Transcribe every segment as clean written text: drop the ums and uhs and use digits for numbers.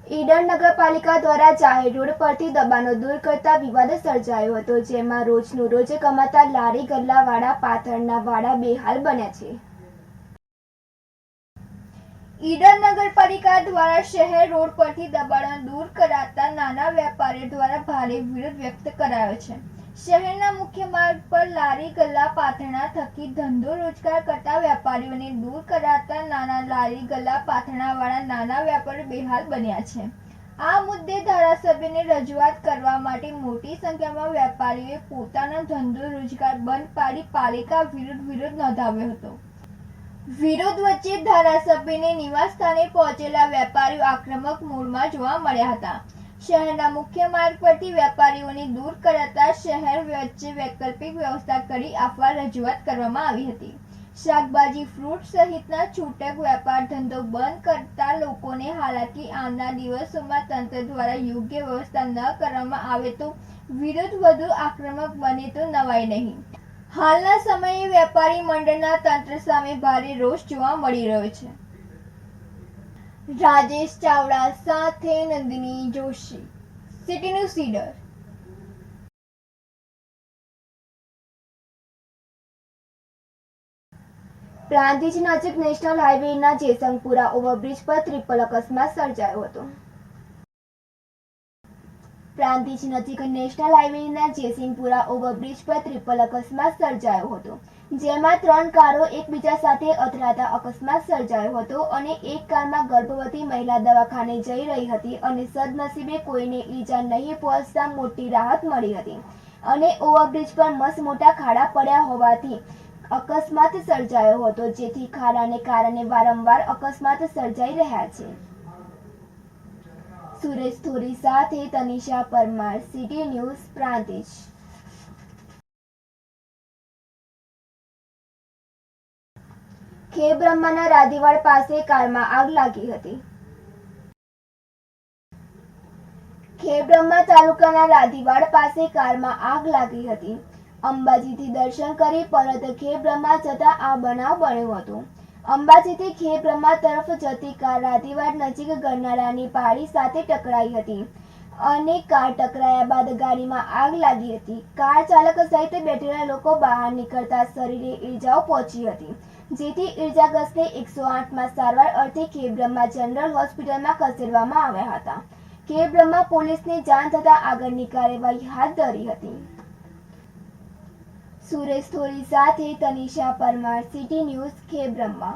ઈડર નગરપાલિકા દ્વારા જાહેર રોડ પરથી દબાણો દૂર કરતા વિવાદ સર્જાયો હતો, જેમાં રોજનું રોજ કમાતા લારી ગલ્લાવાળા પાથરના વાડા બેહાલ બન્યા છે. ઈડર નગરપાલિકા દ્વારા શહેર રોડ પરથી દબાણો દૂર કરાતા નાના વેપારીઓ દ્વારા ભારે વિરોધ વ્યક્ત કરાયો છે. શહેરના મુખ્ય માર્ગ પર લારી ગલ્લા પાથરણા થકી ધંધો રોજગાર કરતા વેપારીઓને દૂર કરાતા નાના લારી ગલ્લા પાથરણાવાળા નાના વેપારીઓ બેહાલ બન્યા છે. આ મુદ્દે ધારાસભ્યને રજૂઆત કરવા માટે મોટી સંખ્યામાં વેપારીઓએ પોતાનો ધંધો રોજગાર બંધ પાડી પાલિકા વિરુદ્ધ વિરોધ નોંધાવ્યો હતો. વિરોધ વચ્ચે ધારાસભ્યને નિવાસ સ્થાને પહોંચેલા વેપારીઓ આક્રમક મૂડમાં જોવા મળ્યા હતા. શહેરના મુખ્ય માર્ગ પરથી વેપારીઓને દૂર કરાતા શહેર વચ્ચે વૈકલ્પિક વ્યવસ્થા કરી આપવા રજૂઆત કરવામાં આવી હતી. શાકભાજી, ફ્રૂટ સહિતના છૂટક વેપાર ધંધો બંધ કરતા લોકોને હાલાકી આવનાર દિવસોમાં તંત્ર દ્વારા યોગ્ય વ્યવસ્થા ન કરવામાં આવે તો વિરોધ વધુ આક્રમક બને તો નવાઈ નહીં. હાલના સમયે વેપારી મંડળના તંત્ર સામે ભારે રોષ જોવા મળી રહ્યો છે. રાજેશ ચાવડા સાથે નંદિની જોશી, સિટી ન્યૂઝ ઈડર. પ્રાંતિજ નજીક નેશનલ હાઈવેના જેસંગપુરા ઓવરબ્રિજ પર ટ્રિપલ અકસ્માત સર્જાયો હતો. પ્રાંતિજ નજીક નેશનલ હાઈવેના જેસિંગપુરા ઓવરબ્રિજ પર ટ્રિપલ અકસ્માત સર્જાયો હતો, જેમાં 3 કારો એકબીજા સાથે અથડાતા અકસ્માત સર્જાયો હતો અને એક કારમાં ગર્ભવતી મહિલા દવાખાને જઈ રહી હતી અને સદનસીબે કોઈને ઈજા નહીં પહોંચતા મોટી રાહત મળી હતી અને ઓવરબ્રિજ પર મસ્ત મોટા ખાડા પડ્યા હોવાથી અકસ્માત સર્જાયો હતો, જેથી ખાડાને કારણે વારંવાર અકસ્માત સર્જાઈ રહ્યા છે. સુરેશ થોરી સાથે તનિષા પરમાર, સિટી ન્યૂઝ, પ્રાંતિજ. ખેબ્રહ્માના રાધીવાડ પાસે કારમાં આગ લાગી હતી. ખેબ્રહ્મા તાલુકાના રાધીવાડ પાસે કારમાં આગ લાગી હતી. અંબાજીથી દર્શન કરી પરત ખેબ્રહ્મા જતા આ બનાવ બન્યો હતો. અંબાજીથી ખેબ્રહ્મા તરફ જતી કાર રાધીવાડ નજીક ગરનાળાની પાળી સાથે ટકરાઈ હતી અને કાર ટકરાયા બાદ ગાડીમાં આગ લાગી હતી. કાર ચાલક સહિત બેઠેલા લોકો બહાર નીકળતા શરીરે ઈજાઓ પહોંચી હતી, જેથી ઈજાગ્રસ્તને 108માં સારવાર અર્થે ખેબ્રહ્મા જનરલ હોસ્પિટલમાં ખસેડવામાં આવ્યા હતા. ખેબ્રહ્મા પોલીસને જાણ થતાં આગળની કાર્યવાહી હાથ ધરી હતી. સુરેશ થોરી સાથે તનિષા પરમાર, સિટી ન્યૂઝ, ખેબ્રહ્મા.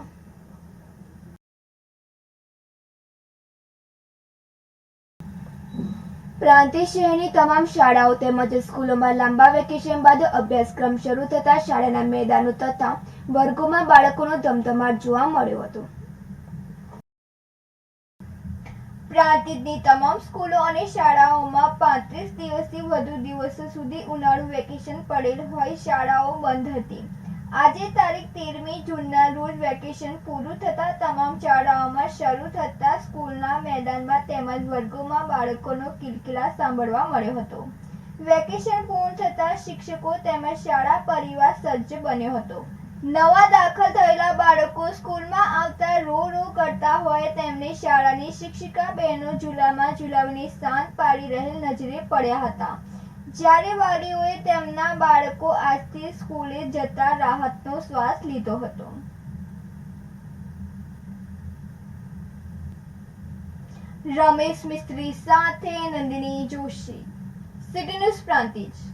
પ્રાંતિજ શહેરની તમામ શાળાઓ તેમજ સ્કૂલોમાં લાંબા વેકેશન બાદ અભ્યાસક્રમ શરૂ થતાં શાળાના મેદાનો તથા વર્ગોમાં બાળકોનો ધમધમાટ જોવા મળ્યો હતો. પ્રાંતિજની તમામ સ્કૂલો અને શાળાઓમાં 35 દિવસથી વધુ દિવસો સુધી ઉનાળુ વેકેશન પડેલ હોય શાળાઓ બંધ હતી. આજે તારીખ 13મી જૂનના રોજ વેકેશન પૂરું થતાં તમામ શાળાઓમાં શરૂ થતાં સ્કૂલના મેદાનમાં તેમજ વર્ગોમાં બાળકોનો કિલકિલાટ સાંભળવા મળ્યો હતો. વેકેશન પૂર્ણ થતાં શિક્ષકો તેમજ શાળા પરિવાર સજ્જ બન્યો હતો. નવા દાખલ થયેલા બાળકો સ્કૂલમાં આવતા રો કરતા હોય તેમને શાળાની શિક્ષિકા બહેનો ઝૂલામાં ઝૂલાવીને શાંત પાડી રહેલ નજરે પડ્યા હતા, જ્યારે વાલીઓએ તેમના બાળકો આજથી સ્કૂલે જતા રાહતનો શ્વાસ લીધો હતો. રમેશ મિસ્ત્રી સાથે નંદિની જોશી, સિટી ન્યૂઝ, પ્રાંતિજ.